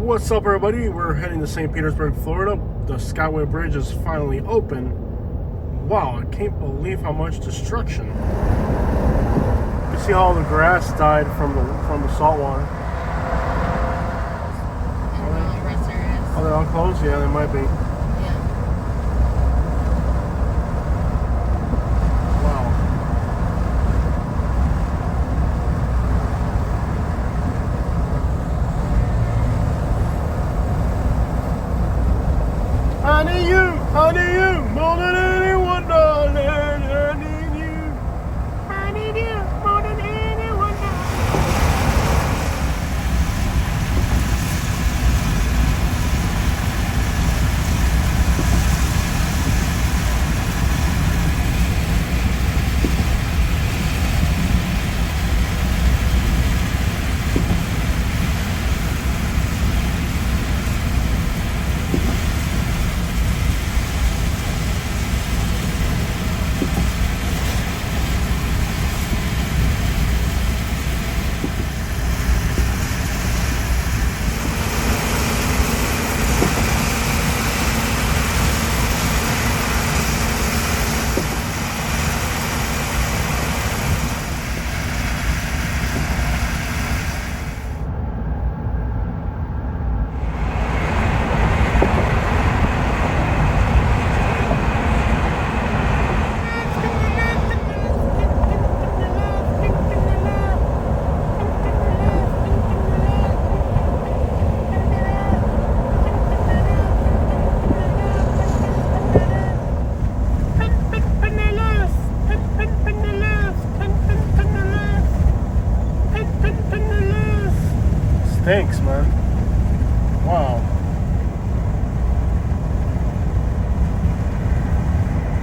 What's up, everybody? We're heading to St. Petersburg, Florida. The Skyway Bridge is finally open. Wow, I can't believe how much destruction. You can see how all the grass died from the salt water. Oh, they're all closed? Yeah, they might be. I need you, more than anyone, darling. I need you more than anyone, Thanks, man. Wow.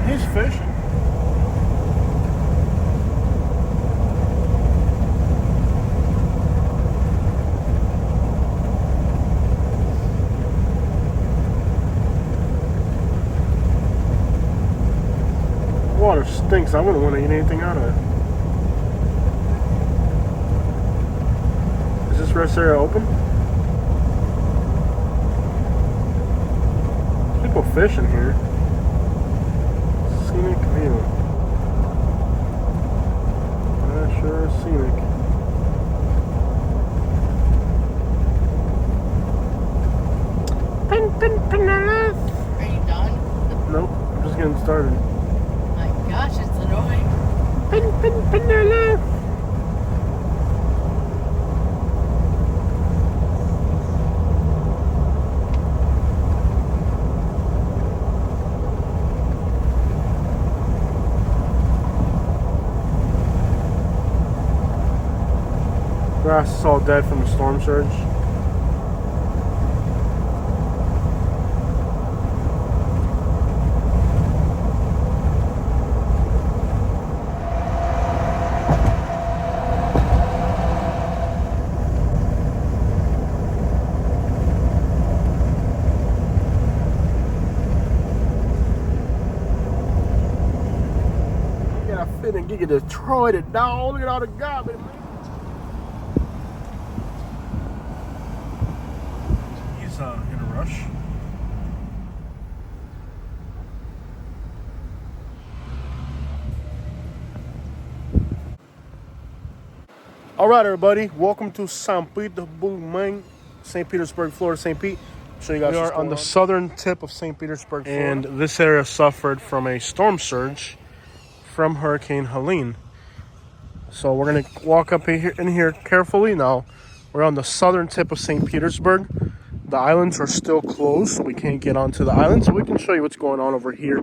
He's fishing. Water stinks. I wouldn't want to eat anything out of it. Is this rest area open? People fishing here. Scenic view. Yeah, sure is scenic. Are you done? Nope, I'm just getting started. My gosh, it's annoying. Grass is all dead from the storm surge. Get a fit and get Detroit, it dog. Look at all the garbage, man. In a rush. All right, everybody, welcome to St. Petersburg, Florida, St. Pete. So you guys we are on the southern tip of St. Petersburg, Florida. And this area suffered from a storm surge from Hurricane Helene. So we're gonna walk up in here carefully. Now we're on the southern tip of St. Petersburg. The islands are still closed, so we can't get onto the island. So we can show you what's going on over here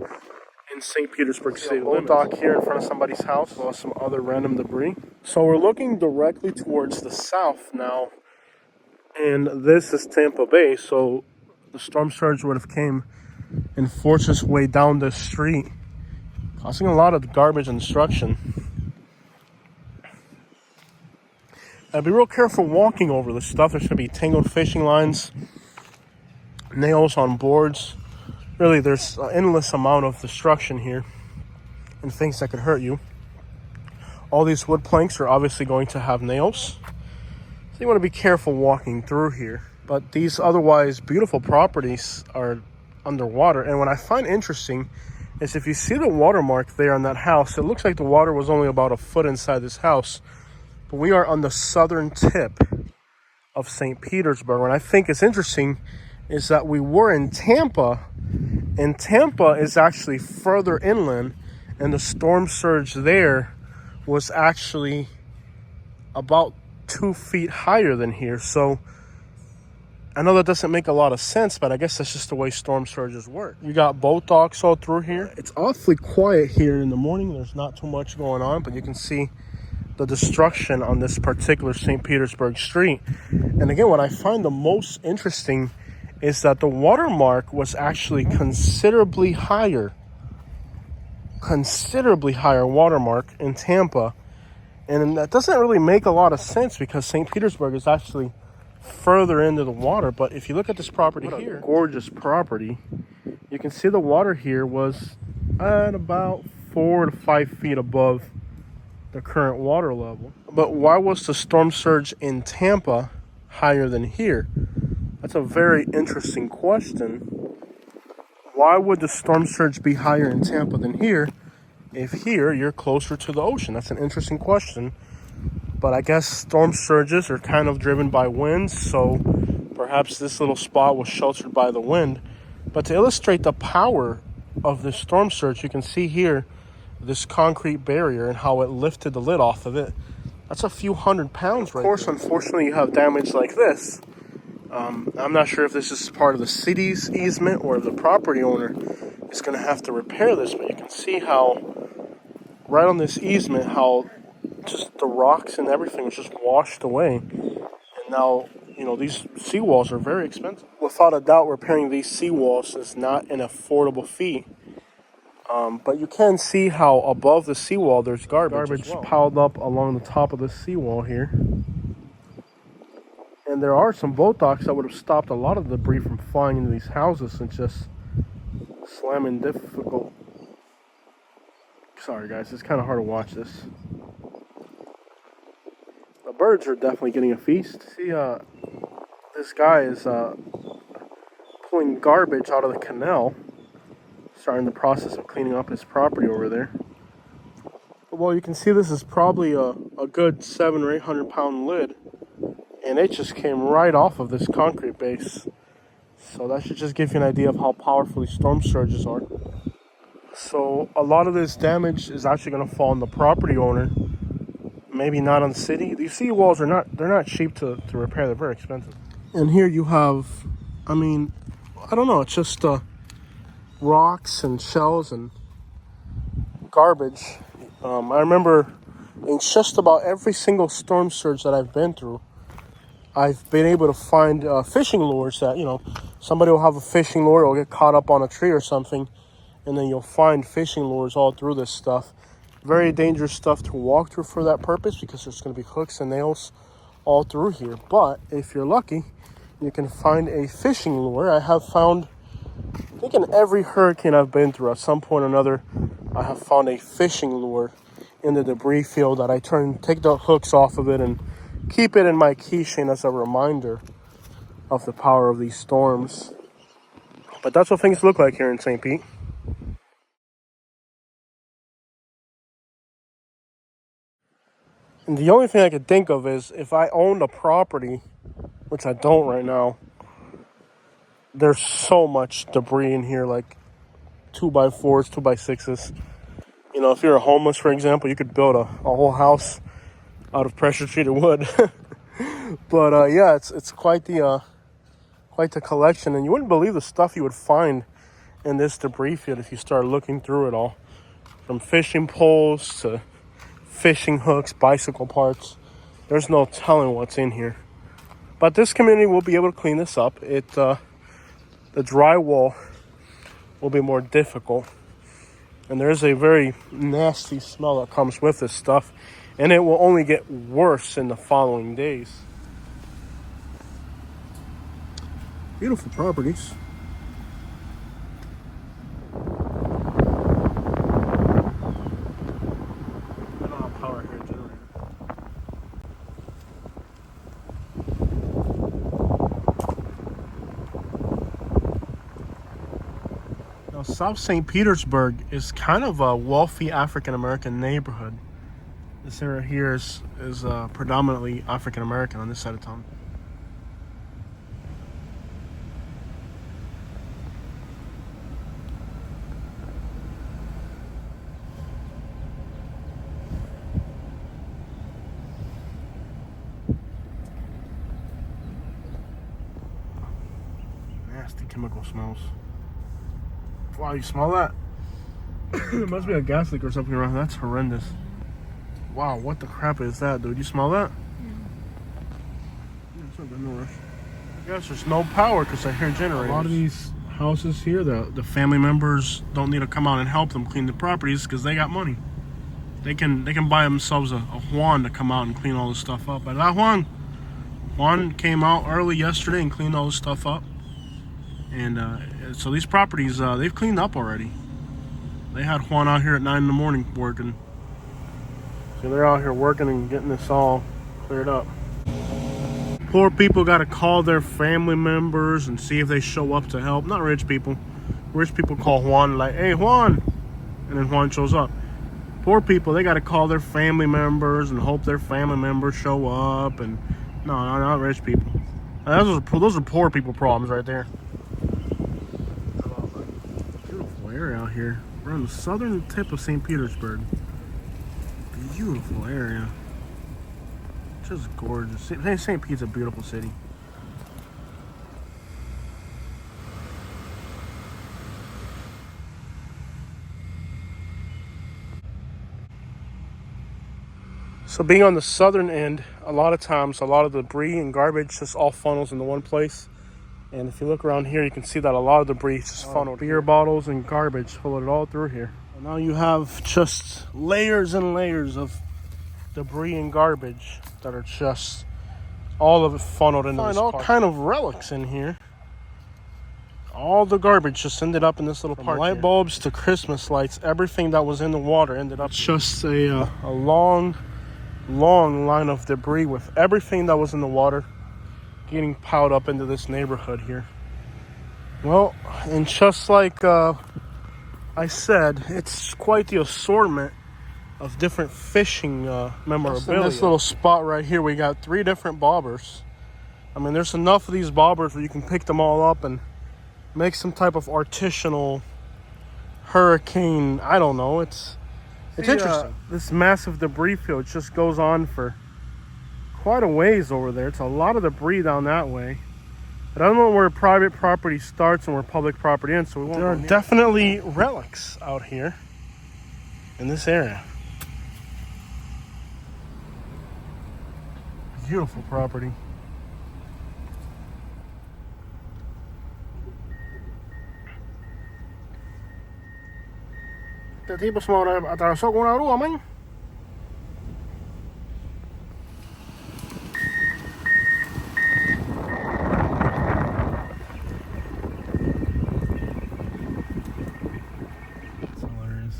in St. Petersburg City. Boat dock here in front of somebody's house, as well as some other random debris. So we're looking directly towards the south now, and this is Tampa Bay. So the storm surge would have came and forced its way down this street, causing a lot of garbage and destruction. And be real careful walking over this stuff. There's going to be tangled fishing lines, nails on boards. Really, there's an endless amount of destruction here and things that could hurt you. All these wood planks are obviously going to have nails, so you want to be careful walking through here. But these otherwise beautiful properties are underwater. And what I find interesting is if you see the watermark there on that house, it looks like the water was only about a foot inside this house. But we are on the southern tip of St. Petersburg. What I think is interesting is that we were in Tampa, and Tampa is actually further inland, and the storm surge there was actually about 2 feet higher than here. So I know that doesn't make a lot of sense, but I guess that's just the way storm surges work. You got boat docks all through here. It's awfully quiet here in the morning. There's not too much going on, but you can see the destruction on this particular St. Petersburg street. And again, what I find the most interesting is that the watermark was actually considerably higher watermark in Tampa. And that doesn't really make a lot of sense because St. Petersburg is actually further into the water. But if you look at this property here, gorgeous property, you can see the water here was at about 4 to 5 feet above the current water level. But why was the storm surge in Tampa higher than here? That's a very interesting question. Why would the storm surge be higher in Tampa than here if here you're closer to the ocean? That's an interesting question. But I guess storm surges are kind of driven by winds, so perhaps this little spot was sheltered by the wind. But to illustrate the power of this storm surge, you can see here this concrete barrier and how it lifted the lid off of it. That's a few hundred pounds right there. Of course, unfortunately, you have damage like this. I'm not sure if this is part of the city's easement or if the property owner is going to have to repair this, but you can see how right on this easement, how just the rocks and everything was just washed away. And now, you know, these seawalls are very expensive. Without a doubt, repairing these seawalls is not an affordable feat. But you can see how above the seawall there's garbage piled up along the top of the seawall here. And there are some boat docks that would have stopped a lot of debris from flying into these houses and just slamming difficult. Sorry guys, it's kind of hard to watch this. The birds are definitely getting a feast. See, this guy is pulling garbage out of the canal, starting the process of cleaning up his property over there. Well, you can see this is probably a good 700 or 800 pound lid, and it just came right off of this concrete base. So that should just give you an idea of how powerful these storm surges are. So a lot of this damage is actually going to fall on the property owner, maybe not on the city. These seawalls are not cheap to repair. They're very expensive. And here you have, I mean, I don't know, it's just rocks and shells and garbage. I remember in just about every single storm surge that I've been through, I've been able to find fishing lures that, you know, somebody will have a fishing lure, it'll get caught up on a tree or something, and then you'll find fishing lures all through this stuff. Very dangerous stuff to walk through for that purpose because there's going to be hooks and nails all through here. But if you're lucky, you can find a fishing lure. I have found, I think in every hurricane I've been through, at some point or another, I have found a fishing lure in the debris field that I take the hooks off of it and keep it in my keychain as a reminder of the power of these storms. But that's what things look like here in St. Pete. And the only thing I could think of is if I owned a property, which I don't right now, there's so much debris in here, like 2x4s, 2x6s. You know, if you're a homeless, for example, you could build a whole house out of pressure treated wood. But yeah, it's quite the collection, and you wouldn't believe the stuff you would find in this debris field if you start looking through it all, from fishing poles to fishing hooks, bicycle parts. There's no telling what's in here. But this community will be able to clean this up. The drywall will be more difficult, and there is a very nasty smell that comes with this stuff, and it will only get worse in the following days. Beautiful properties. I don't have power here, generator. South St. Petersburg is kind of a wealthy African American neighborhood. This area here is predominantly African American on this side of town. Nasty chemical smells. Wow, you smell that? It must be a gas leak or something around. That's horrendous. Wow, what the crap is that, dude? You smell that? Yeah, it's not good, no rush. I guess there's no power because I hear generators. A lot of these houses here, the family members don't need to come out and help them clean the properties because they got money. They can buy themselves a Juan to come out and clean all this stuff up. But that Juan came out early yesterday and cleaned all this stuff up. And so these properties, they've cleaned up already. They had Juan out here at 9 in the morning working. So they're out here working and getting this all cleared up. Poor people got to call their family members and see if they show up to help. Not rich people. Rich people call Juan like, hey, Juan. And then Juan shows up. Poor people, they got to call their family members and hope their family members show up. And no, not rich people. Those are poor people problems right there. Beautiful area out here. We're on the southern tip of St. Petersburg. Beautiful area. Just gorgeous. St. Pete's a beautiful city. So being on the southern end, a lot of times, a lot of debris and garbage just all funnels into one place. And if you look around here, you can see that a lot of debris is just funneled. Beer bottles and garbage floated all through here. And now you have just layers and layers of debris and garbage that are just all of it funneled into this park. All kind of relics in here. All the garbage just ended up in this little park. From light bulbs to Christmas lights, everything that was in the water ended up. It's just a long line of debris with everything that was in the water getting piled up into this neighborhood here. Well, and just like I said, it's quite the assortment of different fishing memorabilia. In this little spot right here, we got 3 different bobbers. I mean, there's enough of these bobbers where you can pick them all up and make some type of artisanal hurricane. I don't know. It's interesting. This massive debris field just goes on for quite a ways over there. It's a lot of debris down that way. But I don't know where private property starts and where public property ends, so we won't. There are definitely relics out here in this area. Beautiful property. Este tipo se me atravesó con una grúa, man. That's hilarious.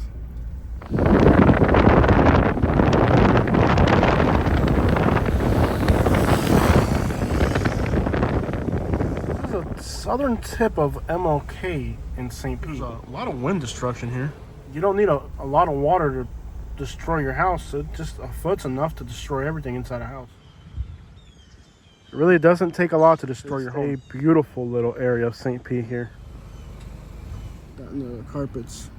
This is a southern tip of MLK in St. Pete. There's a lot of wind destruction here. You don't need a lot of water to destroy your house. Just a foot's enough to destroy everything inside a house. It really doesn't take a lot to destroy your home. A beautiful little area of St. Pete here. Got in the carpets.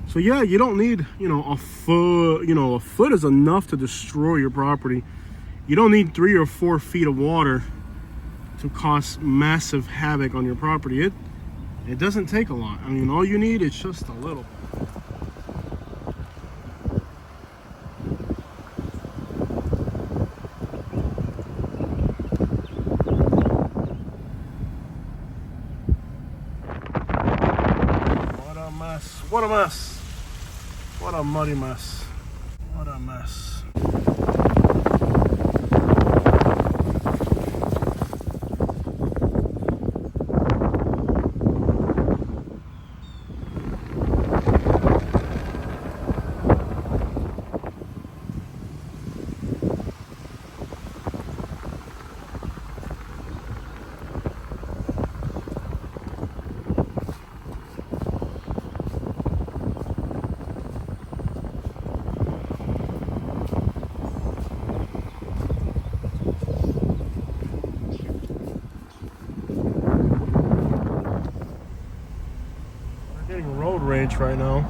So yeah, you don't need, a foot. A foot is enough to destroy your property. You don't need 3 or 4 feet of water to cause massive havoc on your property. It doesn't take a lot. I mean, all you need is just a little. What a mess. What a mess. What a muddy mess. What a mess. rage right now.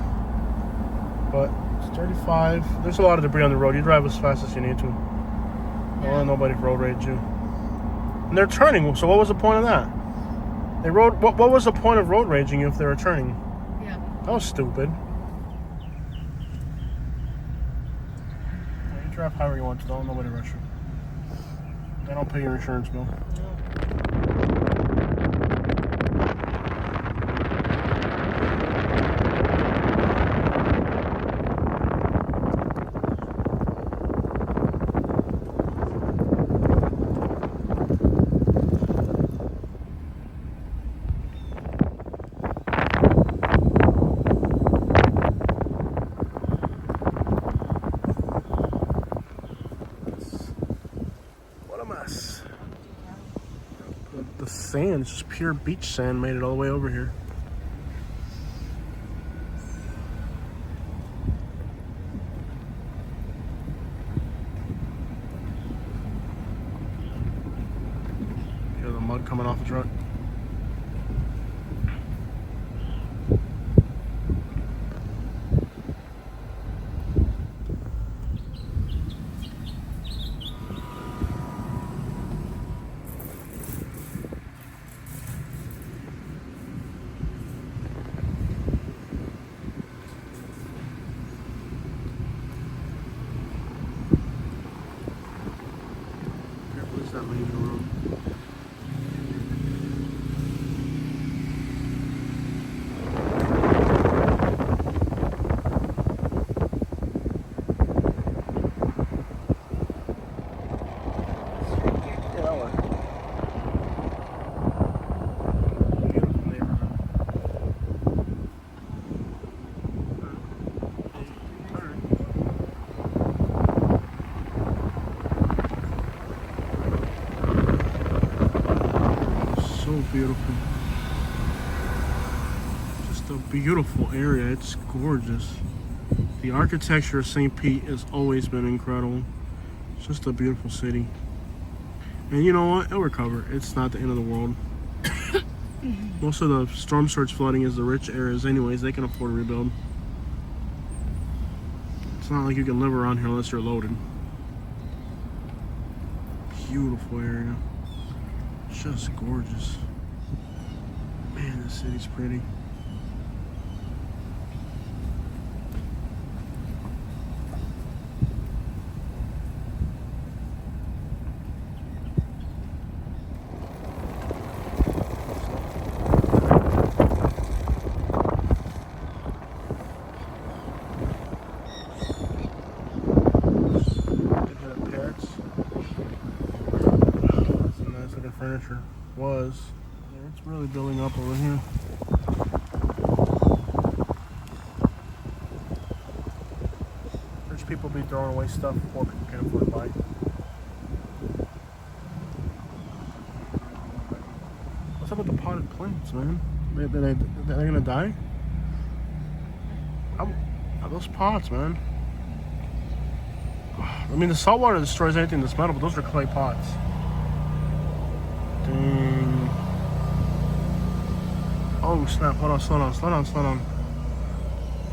But it's 35. There's a lot of debris on the road. You drive as fast as you need to. Don't let nobody road rage you. And they're turning, so what was the point of that? What was the point of road raging you if they were turning? Yeah. That was stupid. You drive however you want to, don't nobody rush you. They don't pay your insurance bill. The sand, just pure beach sand, made it all the way over here. Hear the mud coming off the truck. That lane in the road. Yeah, that worked. Beautiful neighborhood. So beautiful. Just a beautiful area. It's gorgeous. The architecture of St. Pete has always been incredible. It's just a beautiful city. And you know what? It'll recover. It's not the end of the world. Most of the storm surge flooding is the rich areas anyways. They can afford to rebuild. It's not like you can live around here unless you're loaded. Beautiful area. Just gorgeous. Man, this city's pretty. Furniture was. Yeah, it's really building up over here. Rich people be throwing away stuff poor people can't afford to buy. What's up with the potted plants, man? They're gonna die? Those pots, man. I mean, the salt water destroys anything that's metal, but those are clay pots. Dang. Oh snap, hold on, slow down.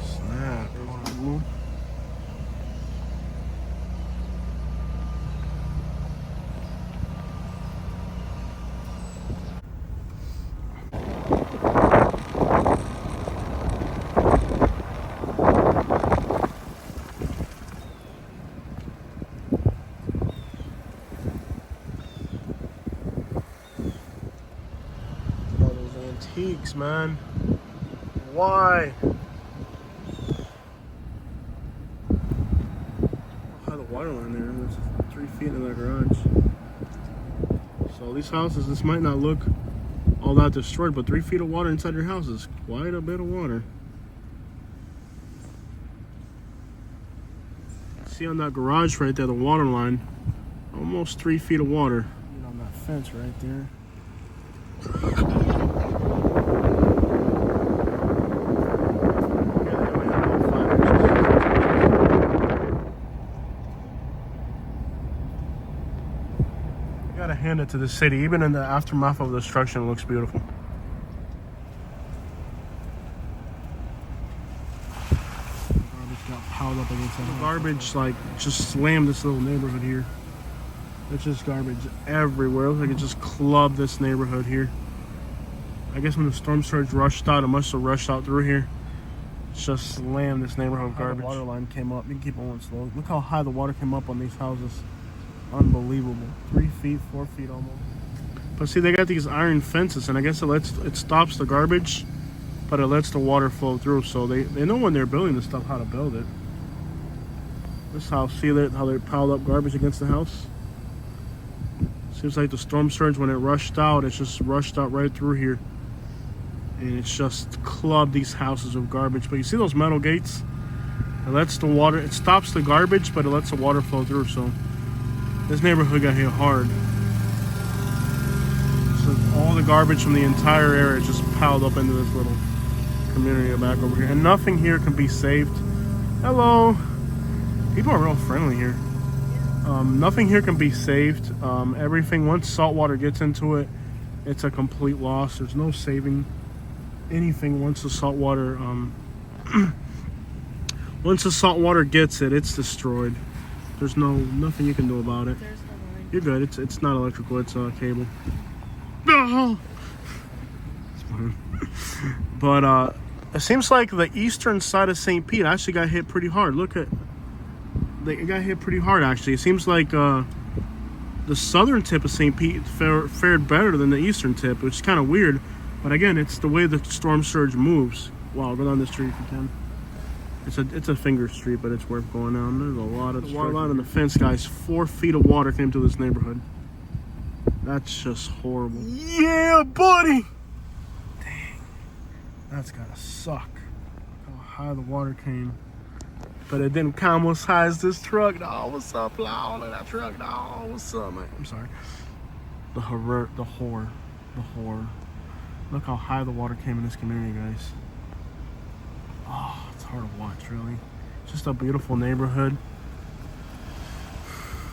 Snap. Antiques, man. Why? How the water line there? There's 3 feet in that garage. So these houses, this might not look all that destroyed, but 3 feet of water inside your house is quite a bit of water. See on that garage right there, the water line, almost 3 feet of water. You know, on that fence right there. Gotta hand it to the city. Even in the aftermath of the destruction, it looks beautiful. piled up against that house. Garbage, like, just slammed this little neighborhood here. It's just garbage everywhere. It looks like it just clubbed this neighborhood here. I guess when the storm surge rushed out, it must have rushed out through here. It's just slammed this neighborhood with garbage. The water line came up. You can keep on slow. Look how high the water came up on these houses. Unbelievable. 3 feet, 4 feet almost. But see, they got these iron fences, and I guess it stops the garbage, but it lets the water flow through. So they know when they're building this stuff how to build it. This house, see that how they piled up garbage against the house? Seems like the storm surge, when it rushed out, it's just rushed out right through here. And it's just clubbed these houses with garbage. But you see those metal gates? It lets the water, it stops the garbage, but it lets the water flow through. So this neighborhood got hit hard. So all the garbage from the entire area just piled up into this little community back over here. And nothing here can be saved. Hello. People are real friendly here. Nothing here can be saved. Everything, once salt water gets into it, it's a complete loss. There's no saving anything once the salt water once the salt water gets it, it's destroyed. There's nothing you can do about it. There's no line. You're good. It's not electrical, it's cable. It's fine. But it seems like the eastern side of St. Pete actually got hit pretty hard. Look at, it got hit pretty hard actually. It seems like the southern tip of St. Pete fared better than the eastern tip, which is kind of weird. But again, it's the way the storm surge moves. Wow, go down this street if you can. It's a finger street, but it's worth going down. There's a lot of water line on the fence, guys. 4 feet of water came to this neighborhood. That's just horrible. Yeah, buddy. Dang, that's gotta suck. Look how high the water came. But it didn't come as high as this truck. Dog, what's up, Lord? That truck, dog, what's up, man? I'm sorry. The horror. Look how high the water came in this community, guys. Oh, it's hard to watch, really. It's just a beautiful neighborhood.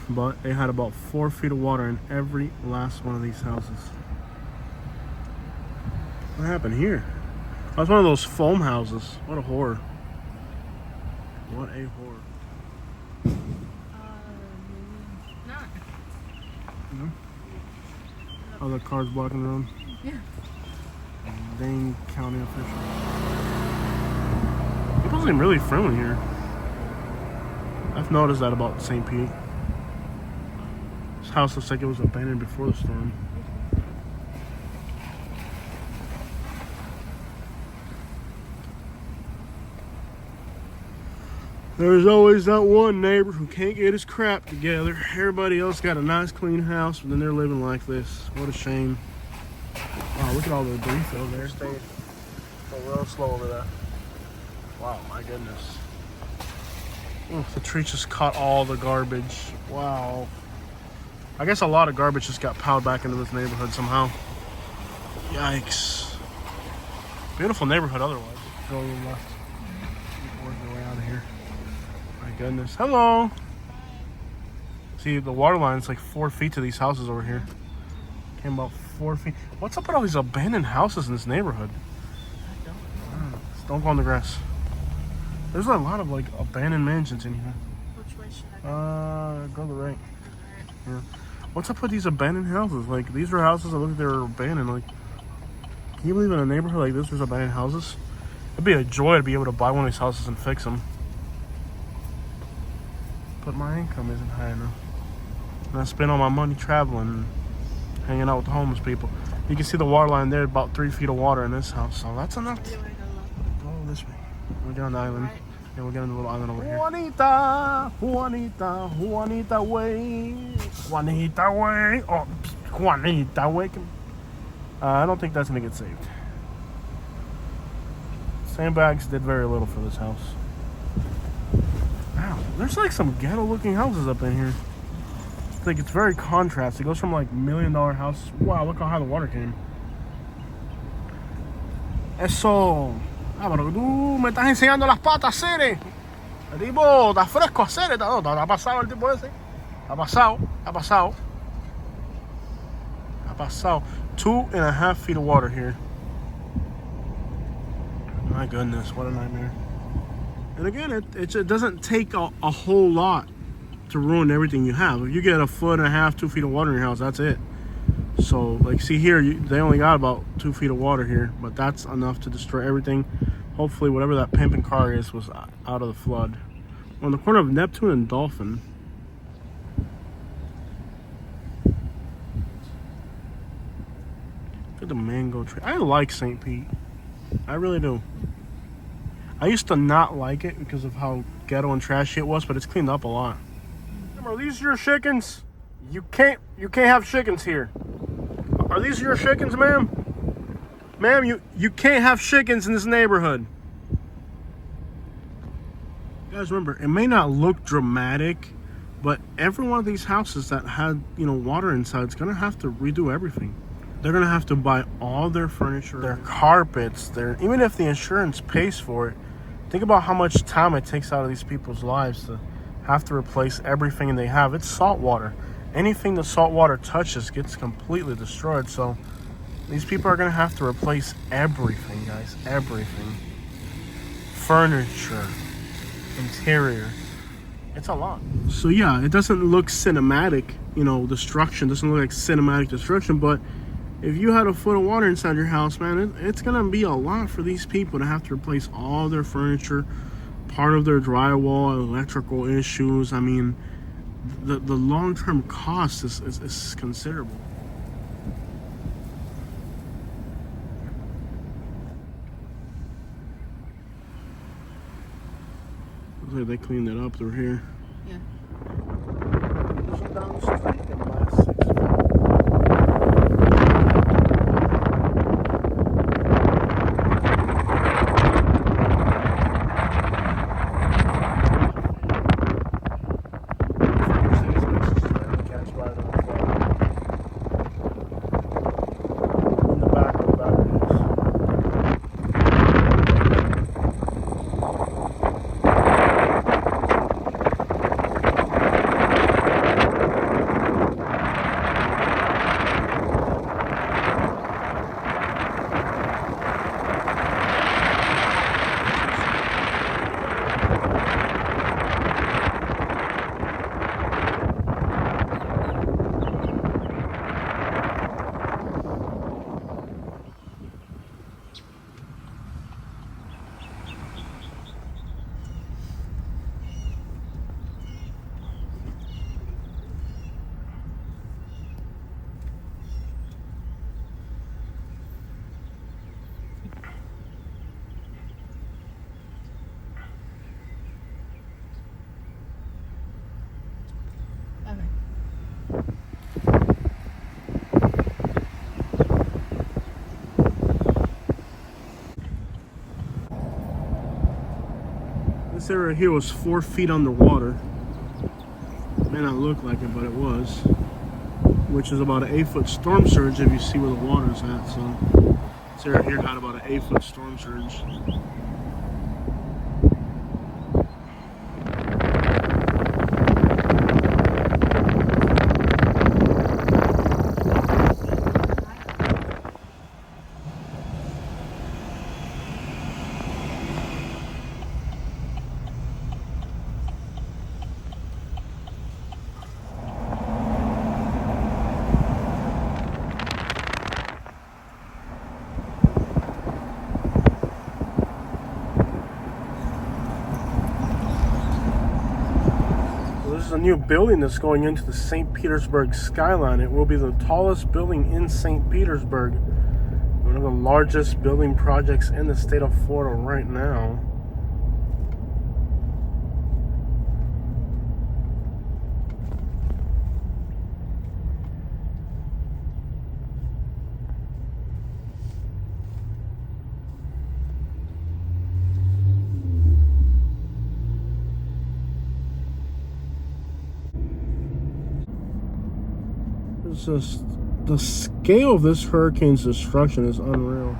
But they had about 4 feet of water in every last one of these houses. What happened here? That's one of those foam houses. What a horror. What a horror. Not. No? Oh, the car's blocking the road? Yeah. Dane County officials. People seem really friendly here. I've noticed that about St. Pete. This house looks like it was abandoned before the storm. There's always that one neighbor who can't get his crap together. Everybody else got a nice clean house, but then they're living like this. What a shame. Wow, look at all the debris over there. Staying real slow over that. Wow, my goodness. Ooh, the tree just caught all the garbage. Wow. I guess a lot of garbage just got piled back into this neighborhood somehow. Yikes. Beautiful neighborhood otherwise. Go to the left. Work your way out of here. My goodness. Hello. See, the water line is like 4 feet to these houses over here. Came about 4 feet. What's up with all these abandoned houses in this neighborhood? Don't go on the grass. There's a lot of like abandoned mansions in here. Which way should I go? Go to the right. Yeah. What's up with these abandoned houses? Like, these are houses that look like they're abandoned. Like, can you believe in a neighborhood like this there's abandoned houses? It'd be a joy to be able to buy one of these houses and fix them. But my income isn't high enough. And I spend all my money traveling and hanging out with the homeless people. You can see the water line there, about 3 feet of water in this house. So that's enough. Go this way. We'll get on the island. Right. Yeah, we'll get on the little island over here. Juanita, Juanita, Juanita way. Juanita way. Oh, Juanita way. I don't think that's going to get saved. Sandbags did very little for this house. Wow, there's like some ghetto looking houses up in here. It's like, it's very contrast. It goes from like $1 million houses. Wow, look how high the water came. Eso. Ah, pero tú me estás enseñando las patas, Cere. El tipo está fresco, Cere. Está pasado el tipo ese. Está pasado. 2.5 feet of water here. My goodness, what a nightmare. And again, it doesn't take a whole lot to ruin everything you have. If you get 1.5 feet, 2 feet of water in your house, that's it. So, like, see here, they only got about 2 feet of water here, but that's enough to destroy everything. Hopefully, whatever that pimping car is was out of the flood. On the corner of Neptune and Dolphin. Look at the mango tree. I like St. Pete. I really do. I used to not like it because of how ghetto and trashy it was, but it's cleaned up a lot. Are these your chickens? You can't have chickens here. Are these your chickens, ma'am? Ma'am, you can't have chickens in this neighborhood. Guys, remember, it may not look dramatic, but every one of these houses that had, water inside is gonna have to redo everything. They're gonna have to buy all their furniture, their carpets, even if the insurance pays for it. Think about how much time it takes out of these people's lives to have to replace everything they have. It's salt water. Anything the salt water touches gets completely destroyed. So these people are gonna have to replace everything, guys. Everything. Furniture, interior. It's a lot. So yeah, it doesn't look cinematic, destruction. Doesn't look like cinematic destruction, but if you had a foot of water inside your house, man, it's gonna be a lot for these people to have to replace all their furniture, part of their drywall, electrical issues. I mean, the long-term cost is considerable. Looks like they cleaned it up through here. Yeah. Down the street in the last 6 months. This area here was 4 feet underwater. May not look like it, but it was. Which is about an 8-foot storm surge if you see where the water's at. So this area here had about an 8-foot storm surge. This is a new building that's going into the St. Petersburg skyline. It will be the tallest building in St. Petersburg. One of the largest building projects in the state of Florida right now. It's just the scale of this hurricane's destruction is unreal.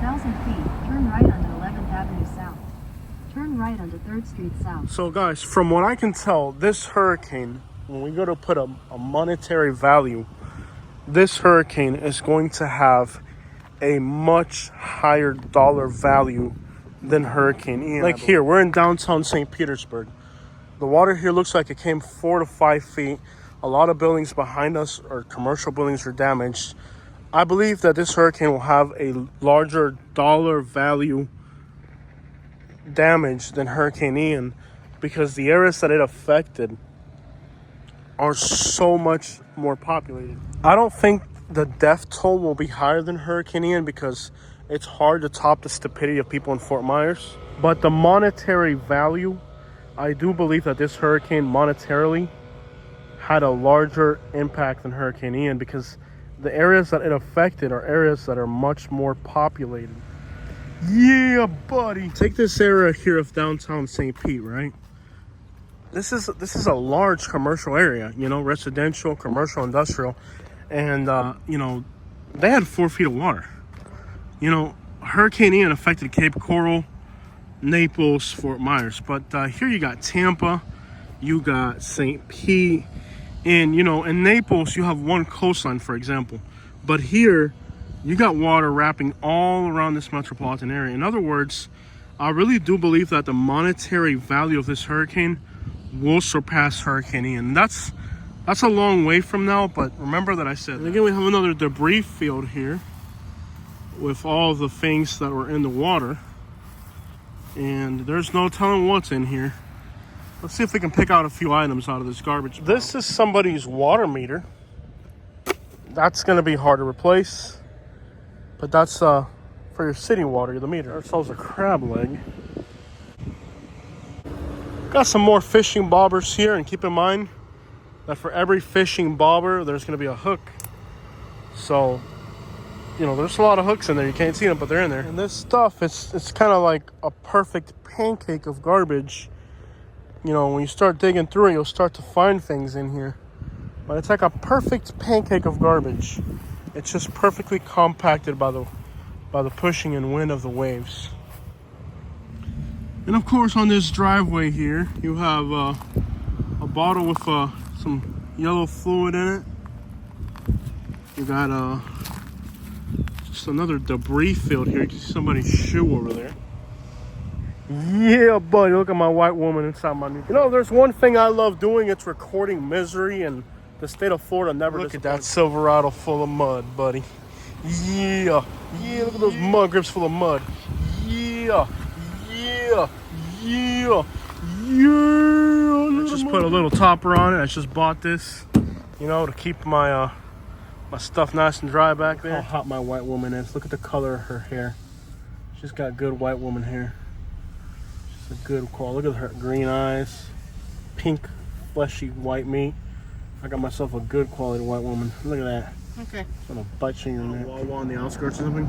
1,000 feet, turn right onto 11th Avenue South. Turn right onto 3rd Street South. So guys, from what I can tell, this hurricane, when we go to put a monetary value, this hurricane is going to have a much higher dollar value than Hurricane Ian. Like here, we're in downtown St. Petersburg. The water here looks like it came 4 to 5 feet. A lot of buildings behind us, or commercial buildings, are damaged. I believe that this hurricane will have a larger dollar value damage than Hurricane Ian because the areas that it affected are so much more populated. I don't think the death toll will be higher than Hurricane Ian because it's hard to top the stupidity of people in Fort Myers. But the monetary value, I do believe that this hurricane monetarily had a larger impact than Hurricane Ian because the areas that it affected are areas that are much more populated. Yeah, buddy. Take this area here of downtown St. Pete, right? This is a large commercial area, you know, residential, commercial, industrial. And, you know, they had 4 feet of water. You know, Hurricane Ian affected Cape Coral, Naples, Fort Myers. But here you got Tampa, you got St. Pete. And, you know, in Naples, you have one coastline, for example. But here, you got water wrapping all around this metropolitan area. In other words, I really do believe that the monetary value of this hurricane will surpass Hurricane Ian. That's a long way from now, but remember that I said. And again, we have another debris field here with all the things that were in the water. And there's no telling what's in here. Let's see if we can pick out a few items out of this garbage. This is somebody's water meter. That's going to be hard to replace. But that's for your city water, the meter. Ourselves a crab leg. Got some more fishing bobbers here, and keep in mind that for every fishing bobber, there's going to be a hook. So, you know, there's a lot of hooks in there. You can't see them, but they're in there. And this stuff, it's kind of like a perfect pancake of garbage. You know, when you start digging through it, you'll start to find things in here. But it's like a perfect pancake of garbage. It's just perfectly compacted by the pushing and wind of the waves. And of course, on this driveway here, you have a bottle with some yellow fluid in it. You got just another debris field here. You can see somebody's shoe over there. Yeah, buddy, look at my white woman inside my new. You know, there's one thing I love doing. It's recording misery, and the state of Florida never. Look at that Silverado full of mud, buddy. Yeah, look at those mud grips full of mud. Yeah. I just put a little topper on it. I just bought this, you know, to keep my my stuff nice and dry back there. How hot my white woman is. Look at the color of her hair. She's got good white woman hair. She's a good quality. Look at her green eyes, pink, fleshy white meat. I got myself a good quality white woman. Look at that. Okay. It's gonna bite you in your neck. Wawa on the outskirts or something.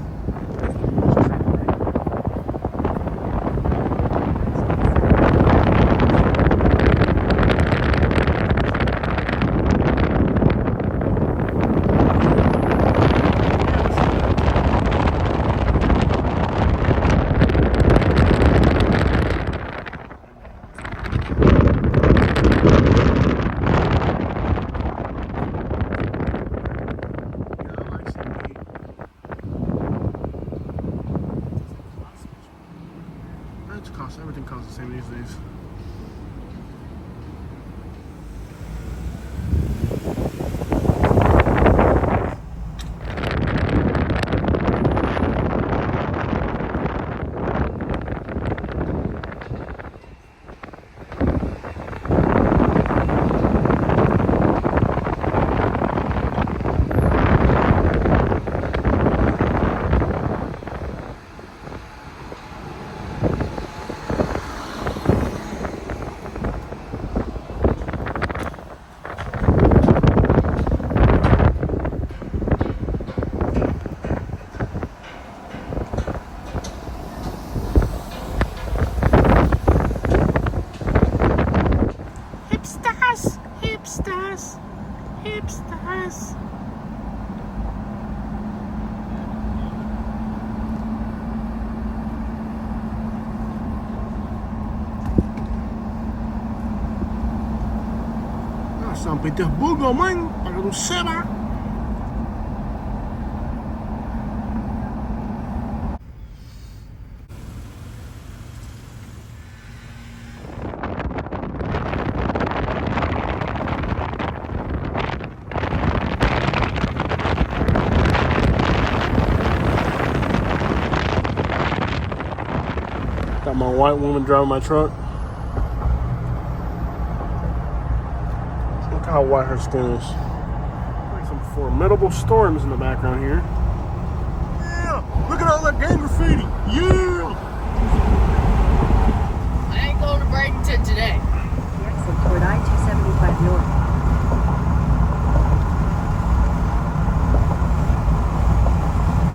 Everything costs the same these days. San Petersburgo, man. Para que tú sepas. Got my white woman driving my truck. Look how white her skin is. Like some formidable storms in the background here.